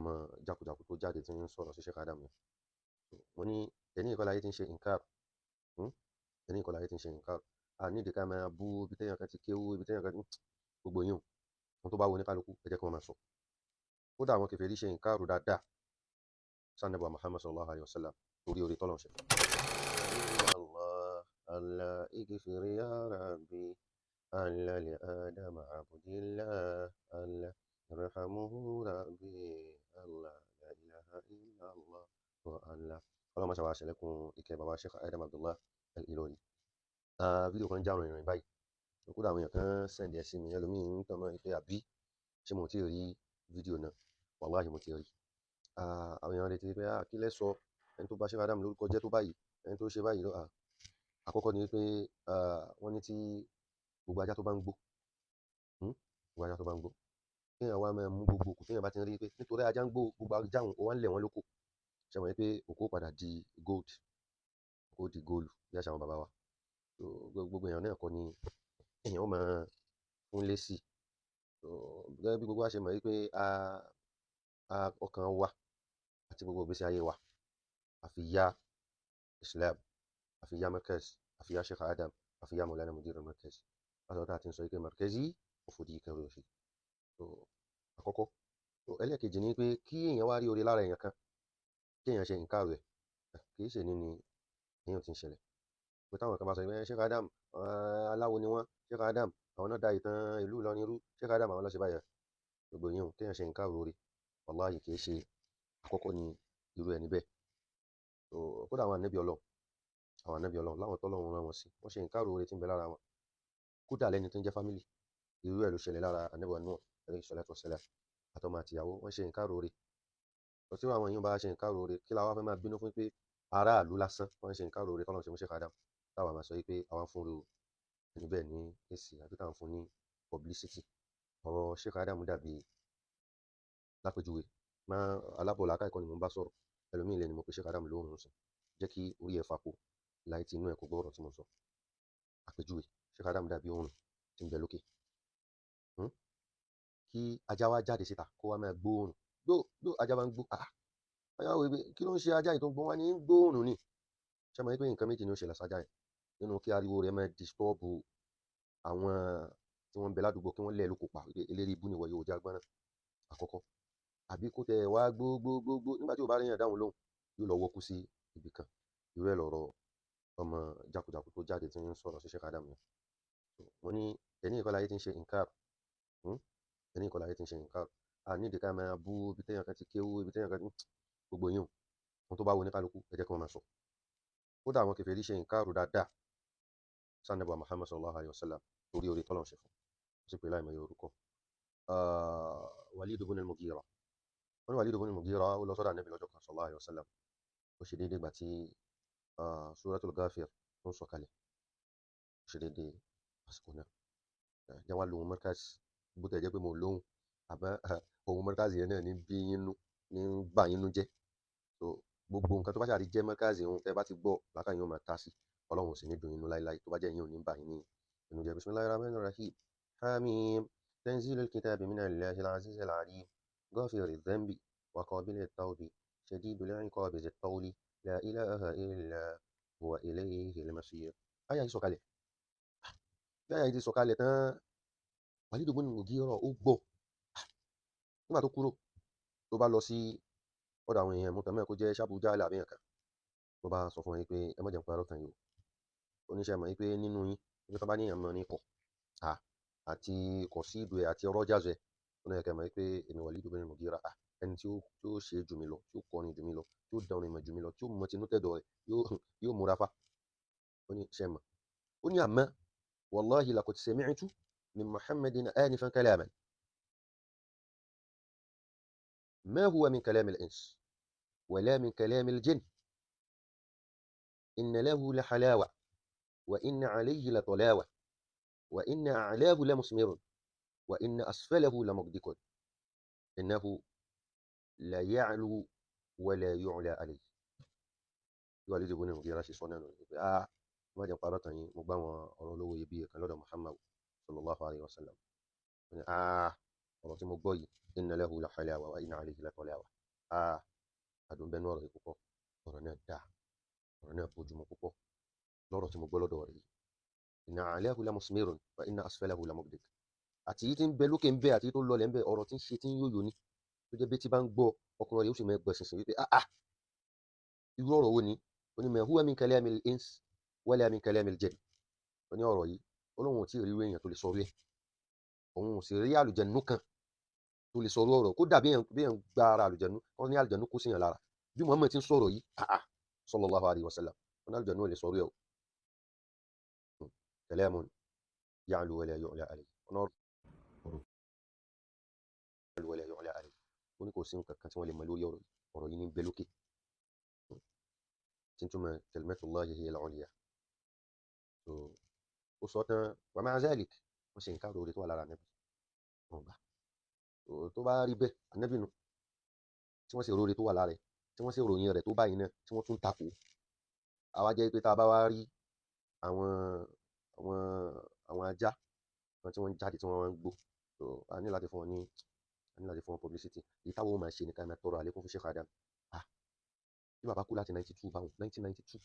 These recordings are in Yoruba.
ọmọ jákujàku tó jáde tí ń sọ̀rọ̀ sí Sheikh Adam yẹn. Mo ní ẹni ìkọlà ayé tí ń ṣe inkar, ẹni ìkọlà ayé tí ń ṣe inkar. A ní ìdíkà máa bú ibi téèyàn kan ti kéwú, ibi téèyàn kan gbogbo yín ohun tó bá wo ní kálukú ẹ jẹ́ kí wọ́n máa sọ. Kódà àwọn kèfèrí ṣe inkaru dáadáa sanabu Muhammad sallallahu alaihi wasallam torí orí tọ́lọ̀ ṣe. Allah Allah igfir ya rabbi Allah li Adam abdillah Allah irhamuhu rabbi Allah la ilaha illa Allah wa Allah. Ọlọ́run máa ṣàwà ṣẹlẹ̀kùn ìkẹ́ bàbá Sheikh Adam Abdullah al-Ilori. Fídíò kan jáwọn ìrìn báyìí. Kódà àwọn èèyàn kan sẹ́ndì ẹ̀ sí mi, ẹlòmíì ń tàn mọ́ pé àbí ṣé mo ti rí fídíò náà. Wallahi mo ti rí. Àwọn èèyàn retí pé kí lẹ sọ ẹni tó bá Sheikh Adam lórúkọ jẹ́ tó báyìí, ẹni tó ṣe báyìí lọ. Àkọ́kọ́ ni pé wọ́n ní tí gbogbo ajá tó bá ń gbó, gbogbo ajá tó bá ń gbó, kéèyàn wá máa mú gbogbo òkú téèyàn bá ti ń rí pé nítorí ajá ń gbó gbogbo ajá òun ó wá ń lẹ̀ wọ́n lóko. Ṣé mọ̀ pé òkú ó padà di gold, òkú ó di góòlù bí àṣà àwọn bàbá wa. Gbogbo èèyàn náà kọ́ ni èèyàn ó máa fún lésì. Gẹ́gẹ́ bí gbogbo wa ṣe mọ̀ wípé ọkàn wa àti gbogbo ìgbésí ayé wa àfi yá Islam, àfi yá Markaz, àfi yá Sheikh Adam, àfi yá Maulana Mudir al-Markaz. Látọ̀ tá a ti ń sọ wípé Markazi òfòdì ìkẹrù òṣì. Àkọ́kọ́ ẹlẹ́ẹ̀kejì ni pé kí èèyàn wá rí orí lára èèyàn kan kí èèyàn ṣe nǹkan rẹ̀ kì í ṣe ní ni èèyàn ti ń ṣẹlẹ̀. Pé táwọn kan bá sọ pé Sheikh Adam aláwo ni wọ́n, Sheikh Adam àwọn náà da ìtàn ìlú Ìlọrin rú, Sheikh Adam àwọn ló ṣe báyìí. Gbogbo yín kí èèyàn ṣe nǹkan rẹ̀ orí wallahi kì í ṣe àkọ́kọ́ ni irú ẹni bẹ́ẹ̀. Kódà àwọn ànábì Ọlọ́run láwọn tọ́lọ́run rán wọn sí wọ́n ṣe nǹkan rẹ̀ orí tí ń bẹ lára wọn. Kódà lẹ́ni tó ń jẹ́ fámìlì irú ẹ̀ ló ṣẹlẹ̀ lára ànábì Nuh alayhi salatu wassalam àtọmọ àtìyàwó wọ́n ṣe nǹkan rẹ̀ orí. Tí àwọn èèyàn bá ṣe nǹkan rẹ̀ orí kí la wá fẹ́ máa bínú fún pé aráàlú lásán wọ́n ṣe nǹkan rẹ̀ orí kọ́lọ́run ṣe mú Sheikh Adam táwa máa sọ wípé àwọn fún ru ẹni bẹ́ẹ̀ ní èsì àbí táwọn fún ní publicity. Ọ̀rọ̀ Sheikh Adam dàbí lápèjúwe alábọ̀lá káìkọ́ ni mo ń bá sọ̀rọ̀ ẹlòmíì lè ní mo pe Sheikh Adam lóhùn sùn jẹ́ kí orí ẹ̀ fapò láì tí inú ẹ̀ kó gbọ́ ọ̀rọ̀ tí mo sọ. Àpèjúwe Sheikh Adam dàbí oòrùn tí ń bẹ lókè. Kí ajá wá jáde síta kó wá máa gbóòrùn gbó ajá bá ń gbó ayáwó ibi kí ló ń ṣe ajá yìí tó ń gbó wá ní gbóòrùn ni. Ṣé mo ní pé nǹkan méjì ni ó ṣẹlẹ̀ sájá yẹn nínú kí ariwo rẹ̀ máa distọ́ọ̀bù àwọn tí wọ́n ń bẹ ládùúgbò kí wọ́n lẹ̀ lóko pa eléré ibú ni wọ́n yóò já gbọ́n náà àkọ́kọ́. Àbí kó tẹ wá gbogbo nígbà tí ò bá rí yàn dáhùn lóhùn yóò lọ wọ́kú sí ibì kan. Irú ẹ̀ lọ̀rọ̀ ọmọ jákujàku tó jáde tí ń sọ̀rọ̀ sí Sheikh Adam yẹn. Mo ní ẹni ìkọlà ayé tí ń ṣe inkar, ẹni ìkọlà ayé tí ń ṣe inkar. A ní ìdíkà máa bú ibi téèyàn kan ti kéwú, ibi téèyàn kan gbogbo yín ohun tó bá wo ní kálukú ẹ jẹ́ kí wọ́n máa sọ. Kódà àwọn kèfèrí ṣe inkaru dáadáa sanabu Muhammad sallallahu alaihi wasallam torí orí tọ́lọ̀ ṣe fún ó sì pé láì mọ̀ orúkọ. Walid ibn al-Mughira wọ́n ní Walid ibn al-Mughira ó lọ sọ́dọ̀ Ànábì lọ́jọ́ kan sallallahu alaihi wasallam ó ṣe déédéé ìgbà tí suratul Ghafir tó ń sọ̀kalẹ̀ ó ṣe déédéé àsìkò náà. Jẹ́ wá lóhun Markaz bó tẹ̀ jẹ́ pé mo lóhun àbá ohun Markaz yẹn náà ní bí yín nú ní gbà yín nú jẹ́. Gbogbo nǹkan tó bá ṣàrí jẹ́ Markaz ohun tẹ́ bá ti gbọ́ làákàyè yóò máa ta sí Ọlọ́run ò sì ní dùn inú láíláí tó bá jẹ́ yín ò ní bà yín ní inú jẹ́. Bismillahir Rahmanir Rahim. Hamim tanzilul kitabi minallahil azizil alim ghafiriz dhanbi wa qabilit tawbi shadidul iqabi zit tawli la ilaha illa huwa ilayhil masir. Àyá yìí sọ̀kalẹ̀. Bí àyá yìí ti sọ̀kalẹ̀ tán Walid ibn al-Mughira ó gbọ́. Nígbà tó kúrò tó bá lọ sí ọ̀dọ̀ àwọn èèyàn mọ̀tàmẹ́ kó jẹ́ Abu Jahl àbí nǹkan tó bá sọ fún yín pé ẹ má jẹ́ n parọ́ tàn yín o. Oníṣẹ́ mọ̀ wípé nínú yín nígbà tó bá ní èèyàn mọ̀ ní kọ̀ àti kọ̀ sí ìdù ẹ̀ àti ọ̀rọ̀ jáde ó náà kẹ́ mọ̀ wípé èmi Walid ibn al-Mughira ẹni tí ó ṣe jù mí lọ tí ó kọrin jù mí lọ tí ó dán orin mọ̀ jù mí lọ tí ó mọ̀ tinú tẹ̀dọ̀ rẹ̀ yóò múra fá. Ó ní ṣẹ́ mọ̀ ó ní àmọ́ wallahi laqad sami'tu min Muhammadin anifan kalaman ma huwa min kalam al-ins wala min kalam al-jinn inna lahu la halawa wa inna alayhi la talawa wa inna a'lahu la musmirun wa inna asfalahu la mugdikun innahu la ya'lu wa la yu'la alayhi. Walid ibn al-Mughira ṣe sọ náà nù pé má jẹ́ parọ́ tàn yín mo gbá wọn ọ̀rọ̀ olówó iyebíye kan lọ́dọ̀ Muhammad sallallahu alayhi wa sallam. ọ̀rọ̀ tí mo gbọ́ yìí inna lahu la halawa wa inna alayhi la talawa. Adùn bẹ́ẹ̀ nú ọ̀rọ̀ yìí púpọ̀, ọ̀rọ̀ náà dáa, ọ̀rọ̀ náà bójúmu púpọ̀ lọ́rọ̀ tí mo gbọ́ lọ́dọ̀ rẹ̀ yìí. Inna a'lahu la musmirun wa inna asfalahu la mubdik. Àti yìí tí ń bẹ lókè ń bẹ àti yìí tó lọlẹ̀ ń bẹ, ọ̀rọ̀ tí ń ṣe tí ń yóyò ni, tó jẹ́ bí tí bá ń gbọ́ ọkùnrin rẹ̀ ó sì máa gbọ́ ṣinṣin wípé irú ọ̀rọ̀ wo ni? Ó ní ma huwa min kalamil ins wala min kalamil jinn. Ó ní ọ̀rọ̀ yìí Ọlọ́run ò tí ì rí irú èèyàn tó lè sọ rẹ̀, òun ò sì rí àlùjànnú kan tó lè sọ̀rọ̀ ọ̀rọ̀, kódà bí èèyàn gba ara àlùjànnú, wọ́n ní àlùjànnú kó síyàn lára, bí Muhammad ti ń sọ̀rọ̀ yìí sallallahu alayhi wa sallam, wọ́n ní àlùjànnú ò lè sọ̀rọ̀ ẹ̀ o. Kalamun ya'lu wa la yu'la alayhi, ọ̀rọ̀ ya'lu wa la yu'la alayhi. Ó ní kò sí nǹkan kan tí wọ́n lè mọ lórí ọ̀rọ̀ yìí ní bẹ lókè, tí ń túmọ̀ kalimatullahi hiya al-ulya. Ó sọ tán, wa ma'a zalik, wọ́n ṣe nǹkan oore tó wà lára Ànábì, wọn gbà. Tó bá rí bẹ́ẹ̀, Ànábì nu tí wọ́n sì róore tó wà lára rẹ̀, tí wọ́n sì ròyìn rẹ̀ tó báyìí náà, tí wọ́n tún takò. Àwa jẹ́ pé tá a bá wá rí àwọn ajá kan tí wọ́n jáde tí wọ́n ń gbó, a ní láti fún wọn publicity. Èyí táwọn ó máa ṣe ní ká máa tọrọ àlékún fún Sheikh Adam. Bí bàbá kú láti 92 báwọn, 1992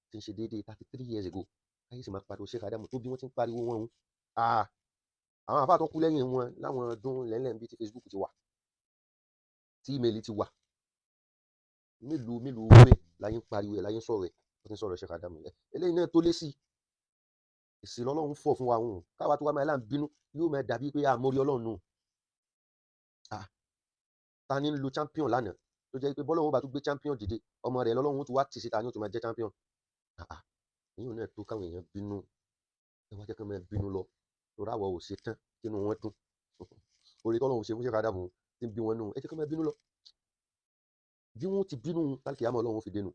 tí ń ṣe déédéé 33 years ago, káyé sì máa pariwo Sheikh Adam tó bí wọ́n ti ń pariwo wọn òun. Àwọn àfáà tó kú lẹ́yìn wọn láwọn ọdún lẹ́lẹ̀ bí ti Facebook ti wà, tí email ti wà, mélòó rẹ̀ láyé ń pariwo ẹ̀, láyé ń sọ̀rọ̀ ẹ̀, wọ́n ti ń sọ̀rọ̀ Sheikh Adam ẹ̀. Eléyìí náà tó lé sí èsì lọ́lọ́run fọ̀ fún wa òun, káwa tó wá máa láǹbínú yóò máa dàbí pé àmórí Ọlọ́run nù. Ta ni ń lo champion lánàá tó jẹ́ pé bọ́lọ́run bá tún gbé champion dìde, ọmọ rẹ̀ lọ́lọ́run tó wá tì síta ní ó tún máa jẹ́ champion. Èyí náà tó káwọn èèyàn bínú, ẹ wá jẹ́ kí wọ́n máa bínú lọ, torí àwọ̀ ò ṣe tán kínú wọn dùn. Orí tọ́lọ́run ṣe fún Sheikh Adam tí ń bí wọn nù, ẹ jẹ́ kí wọ́n máa bínú lọ. Bí wọ́n ti bínú bálkì àmọ́ Ọlọ́run fi dénú.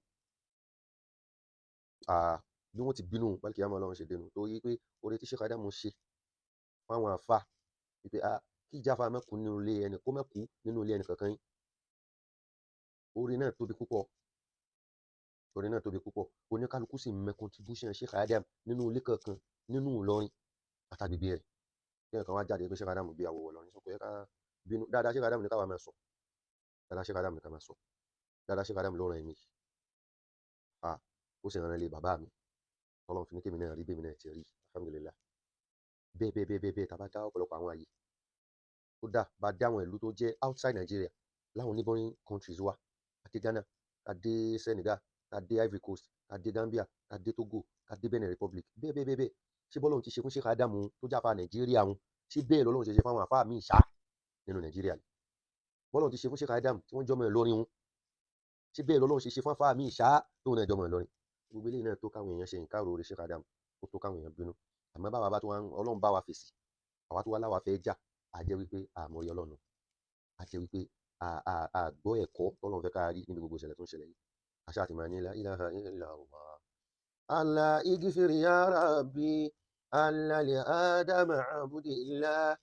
Bí wọ́n ti bínú bálkì àmọ́ Ọlọ́run ṣe dénú, torí pé orí tí Sheikh Adam ṣe fáwọn àfà wípé kí ìjáfà má kú nínú ilé ẹnì kó má kú nínú ilé ẹnì kankan yín. Orí náà tóbi púpọ̀, oníkálukú sì mọ contribution Sheikh Adam nínú ilé kankan nínú Ìlọrin àtàgbègbè rẹ̀. Kí ẹ̀kan wá jáde pé Sheikh Adam gbé àwọ̀ Ìlọrin, sọ pé ká bínú. Dáadáa Sheikh Adam ní káwa máa sọ, dáadáa Sheikh Adam ní ká máa sọ, dáadáa Sheikh Adam ló ràn mí. Ó sì ràn lé bàbá mi, Ọlọ́run fi ní kémi náà rí bẹ́ẹ̀ mi náà ti rí, alhamdulillah. Bẹ́ẹ̀ tá a bá dá ọ̀pọ̀lọpọ̀ àwọn àyè tó bá dé àwọn ìlú tó jẹ́ outside Nigeria, láwọn neighboring countries wa, àti Ghana, àdé Senegal, àdé Ivory Coast, àdé Gambia, àdé Togo, àdé Benin Republic, bẹ́ẹ̀. Ṣé bọ́lọ́run ti ṣe fún Sheikh Adam tó jáfa Nàìjíríà wọn, ṣé bẹ́ẹ̀ lọ́lọ́run ṣe fún àwọn àfáà míì ṣá nínú Nàìjíríà ni? Bọ́lọ́run ti ṣe fún Sheikh Adam tí wọ́n jọmọ Ìlọrin wọn, ṣé bẹ́ẹ̀ lọ́lọ́run ṣe fún àfáà míì ṣá tó náà jọmọ Ìlọrin? Gbogbo eléyìí náà tó káwọn èèyàn ṣe nǹkan oore Sheikh Adam, ó tó káwọn èèyàn bínú. Àmọ́ báwa bá tó Ọlọ́run bá wa fèsì, àwa tó wá láwa fẹ́ jà, a jẹ́ wípé àmọ́rí Ọlọ́run, a jẹ́ wípé àgbọ́ ẹ̀kọ́ tọ́lọ́run fẹ́ ká rí níbi gbogbo ìṣẹ̀lẹ̀ tó ń ṣẹlẹ̀ yìí. Àṣà àti màá ní la ilaha illallah. Allah ighfir ya Rabbi, Allah li Adam abdillah,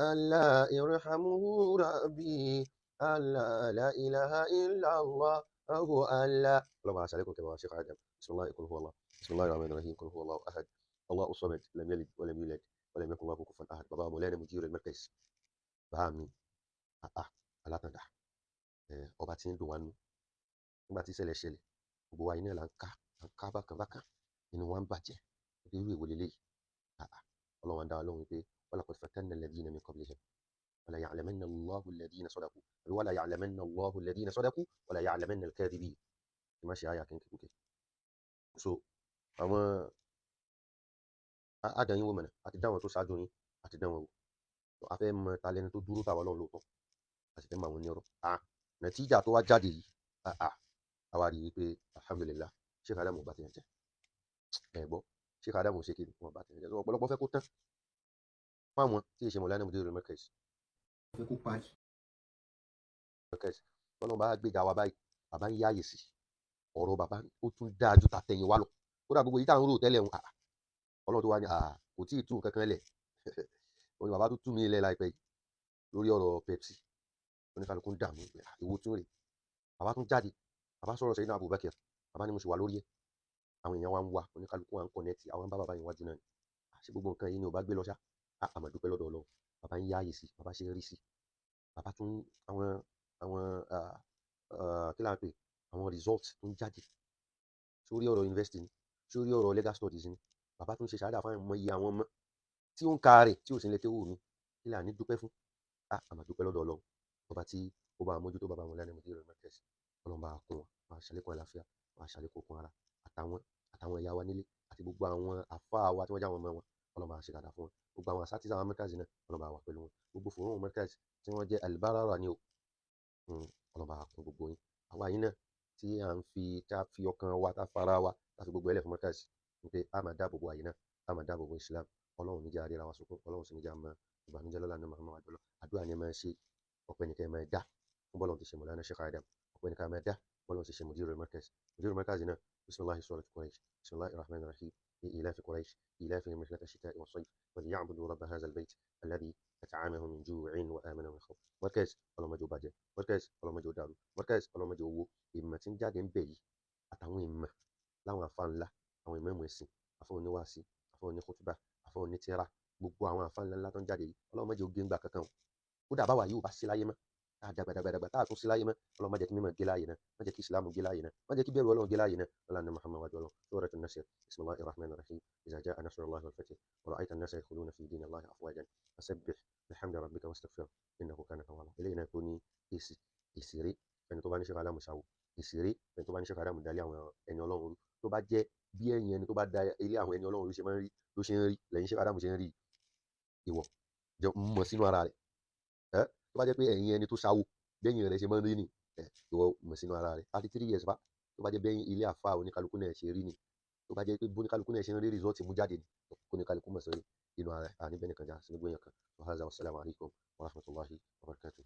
Allah irhamhu Rabbi, Allah la ilaha illallah, Allah. اللهم صل على سيدنا Sheikh Adam. بسم الله قل هو الله. بسم الله الرحمن الرحيم. قل هو الله احد الله الصمد لم يلد ولم يولد ولم يكن له كفوا احد. بابا مولانا مدير المركز bàámi alátàndá, ọba tí ń dùn wá nú nígbà tí ìṣẹ̀lẹ̀ ṣẹlẹ̀, gbogbo wa iná là ń ká bákan inú wa ń bàjẹ́ pé irú èwo leléyìí. Ọlọ́run dá wa lóhùn pé walaqad fatanna alladhina min qablihim wala ya'lamanna Allahu alladhina sadaqu wala ya'lamanna Allahu alladhina sadaqu wala ya'lamanna al-kadhibin. Kí má ṣe àyà kéńkéńké. So àwọn àdáyínwó mọ̀nà àti dáwọn tó ṣáájú yín àti dáwọn wò, a fẹ́ mọ ta lẹni tó dúró tàwa Ọlọ́run lóòótọ́, a sì fẹ́ mọ àwọn onírọ́. Nàtíjà tó wá jáde yìí, àwa rí i pé alhamdulillah Sheikh Adam bá ti yàn jẹ́, gbọ́ Sheikh Adam ṣe kiri wọn bá ti yàn jẹ́. Ọ̀pọ̀lọpọ̀ fẹ́ kó tán fáwọn tí ìṣe Mọ̀lánà Mudirul Markaz, fẹ́ kó parí Markaz. Tọ́lọ́run bá gbéga wa báyìí, bàbá ń yáàyè sí ọ̀rọ̀ bàbá, ó tún dáa ju tàtẹ̀yìn wa lọ. Kódà gbogbo yìí táwọn rò tẹ́lẹ̀ ń Ọlọ́run tó wá ní kò tí ì tú nǹkan kan lẹ̀. Òun ni bàbá tó tú mi ilẹ̀ láìpẹ́ yìí lórí ọ̀rọ̀ Pepsi, oníkàlùkù ń dààmú ìwo tún rè. Bàbá tún jáde, bàbá sọ̀rọ̀ Sayyidina Abubakar, bàbá ní mo sì wà lórí ẹ̀, àwọn èèyàn wa ń wà, oníkàlùkù wa ń kọ̀nẹ́tì, àwọn bá bàbá yìí wájú náà ni. Ṣé gbogbo nǹkan yìí ni ò bá gbé lọ ṣá? Àmọ́ dúpẹ́ lọ́dọ̀ Ọlọ́run, bàbá ń yáàyè sí bàbá ṣe ń rí sí bàbá tún àwọn kí là ń pè àwọn results tó ń jáde sórí ọ̀rọ̀ university ni sórí ọ̀rọ̀ legal studies ni bàbá tún ṣe ṣàádà fáwọn ọmọ iye àwọn ọmọ tí ó ń ka rẹ̀ tí ò sí lè kéwò mi kí là ní dúpẹ́ fún àmà dúpẹ́ lọ́dọ̀ ọlọ́run ọba tí ó bá mójútó bàbá wọn lẹ́nu ìdílé mẹ́tẹ̀ẹ̀sì ọlọ́run bá kún wọn bá ṣàlékún àlàáfíà bá ṣàlékún okun ara àtàwọn ìyá wa nílé àti gbogbo àwọn àfáà wa tí wọ́n já wọn mọ́ wọn ọlọ́run bá ṣe dáadáa fún wọn gbogbo àwọn àsátìsà àwọn mẹ́tẹ̀ẹ̀sì náà ọlọ́run bá wà pẹ̀lú wọn gbogbo fòrún mẹ́tẹ̀ẹ̀sì tí wọ́n jẹ́ àlùbáràrà ni o ọlọ́run bá kún gbogbo yín àwa yín náà tí à ń fi ọkàn wa tá fara wa tá fi gbogbo ẹlẹ́ fún mẹ́tẹ̀ẹ̀sì wípé a máa dáàbò bo àyè náà a máa dáàbò bo Islam ọlọ́run níjà àríra wa sunkún ọlọ́run sì níjà mọ ìbànújẹ́ lọ́la ní Muhammad àdúrà àdúrà ni ẹ máa ṣe ọpẹ́ nìkan ẹ máa dá fún bọ́lọ̀ ti ṣe Mọ̀lánà Sheikh Adam ọpẹ́ nìkan ẹ máa dá bọ́lọ̀ ti ṣe Mudirul Markaz náà bismillahi surati Quraysh bismillahir rahmanir rahim إيلاف قريش إيلافهم رحلة الشتاء والصيف وليعبدوا رب هذا البيت الذي أطعمهم من جوع وآمنهم من خوف Markaz ọlọ́mọ jẹ́ ó bàjẹ́ Markaz ọlọ́mọ jẹ́ ó dàrú Markaz ọlọ́mọ jẹ́ ó wó ìmọ̀ tí ń jáde ń bẹ̀ yìí àtàwọn ìmọ̀ láwọn àfa ńlá àwọn ìmọ̀ ẹ̀sìn àfa oníwàásí àfa oníkútúbà àfa onítírà gbogbo àwọn àfa ńlá tó ń jáde yìí ọlọ́mọ jẹ́ ó gé ńgbà kankan kódà báwa yìí ò bá sí láyé mọ́ tá a dàgbàdàgbàdàgbà tá a tún sí láyé mọ́ ọlọ́run má jẹ́ kí mímọ́ gé láàyè náà má jẹ́ kí ìsìlámù gé láàyè náà má jẹ́ kí bẹ̀rù ọlọ́run gé láàyè náà ọlọ́run Muhammad wájú ọlọ́run Suratul Nasr bismillahir rahmanir rahim idha jaa nasrullahi wal fath wa ra'aita an-nasa yadkhuluna fi dinillahi afwajan fasabbih bihamdi rabbika wastaghfir innahu kana tawwaba eléyìí náà tó ní ìsìrí ẹni tó bá ní Sheikh Adamu ṣàwò ìsìrí ẹni tó bá ní Sheikh Adamu dalẹ̀ àwọn ẹni ọlọ́run rú tó bá jẹ́ bí ẹ̀yìn ẹni tó bá da ilé àwọn ẹni ọlọ́run rú ṣe máa ń rí ló ṣe ń rí lẹ́yìn Sheikh Adamu ṣe ń rí ìwọ jẹ́ mọ̀ sínú ara rẹ̀ tó bá jẹ́ pé ẹ̀yin ẹni tó ṣáwó bẹ́yìn rẹ̀ ṣe máa ń rí ni ìwọ mọ̀ sínú ara rẹ̀ 33 years bá tó bá jẹ́ bẹ́yìn ilé àfa oníkálukú náà ṣe rí ni tó bá jẹ́ pé bóníkálukú náà ṣe ń rí rìsọ́ọ̀tì mú jáde ni kóníkálukú mọ̀ sórí inú ara rẹ̀ àní bẹ́ẹ̀ nìkan já sí gbogbo èèyàn kan wàhálà wassalamu alaikum warahmatullahi wabarakatuh.